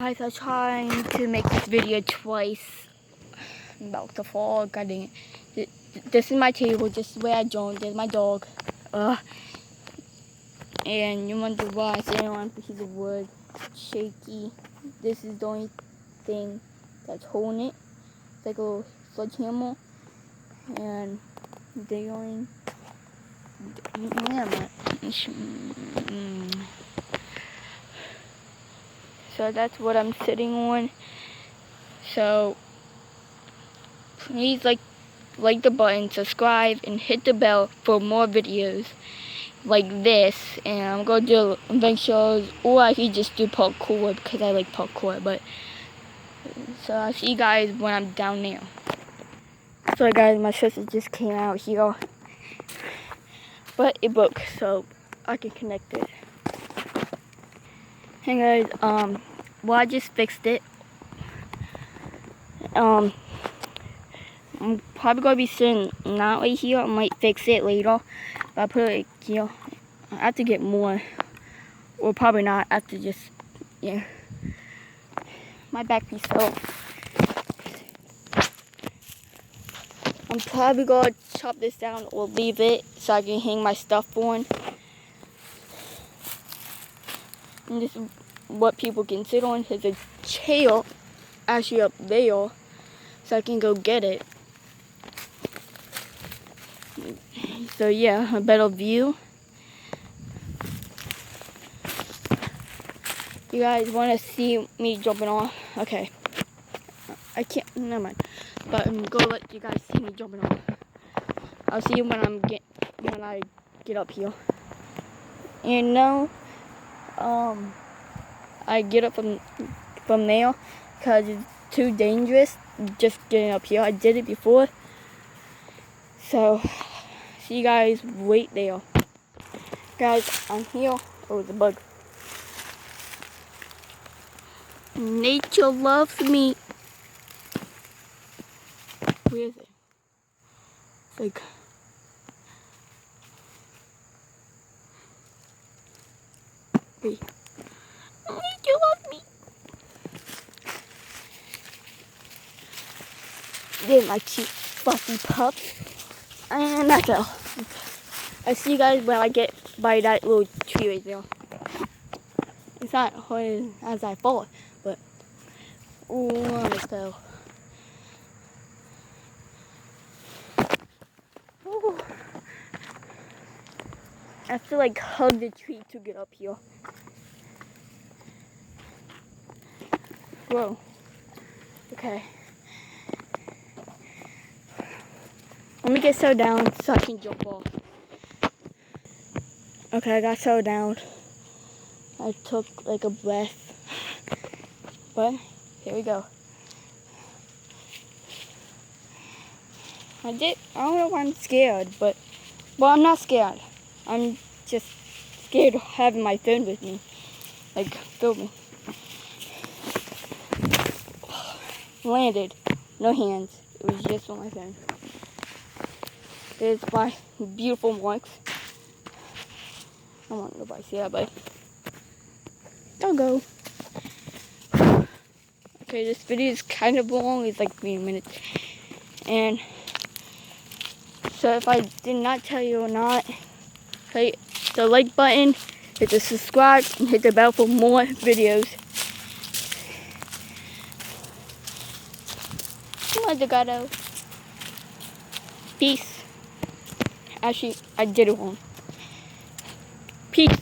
Guys, I'm trying to make this video twice. I'm about to fall. God dang it. This is my table. This is where I joined. There's my dog. And you wonder why I'm sitting on a piece of wood. Shaky. This is the only thing that's holding it. It's like a little sledgehammer. And they only... So that's what I'm sitting on. So please like the button, subscribe, and hit the bell for more videos like this. And I'm gonna do adventures, or I could just do parkour because I like parkour. But so I'll see you guys when I'm down there. So guys, my sister just came out here, but it broke, so I can connect it. Hey guys, well, I just fixed it. I'm probably gonna be sitting not right here. I might fix it later, but I put it here. I have to get more, or probably not. I have to just, yeah. My back piece fell. I'm probably gonna chop this down or leave it so I can hang my stuff on. And this is what people can sit on. There's a chair actually up there, so I can go get it. So yeah, a better view. You guys want to see me jumping off? Okay. I can't, never mind. But I'm gonna let you guys see me jumping off. I'll see you when I get up here. And now, I get up from there because it's too dangerous just getting up here. I did it before. So, see you guys right there. Guys, I'm here. Oh, the bug. Nature loves me. Where is it? It's like... Wait. Nature loves me. They're my cute fluffy pups. And that's all. I'll see you guys when I get by that little tree right there. It's not hard as I fall, but ooh, I fell. Ooh. I have to like hug the tree to get up here. Whoa. Okay. Let me get settled down so I can jump off. Okay, I got settled down. I took like a breath. But here we go. I don't know why I'm scared, but well, I'm not scared. I'm just scared of having my phone with me, like filming. Landed, no hands. It was just on my phone. There's my beautiful marks. I don't want nobody to see that, but I'll go. Okay, this video is kind of long. It's like 3 minutes. And so if I did not tell you or not, hit the like button, hit the subscribe, and hit the bell for more videos. Come on, Delgado. Peace. Actually, I did it wrong. Peace.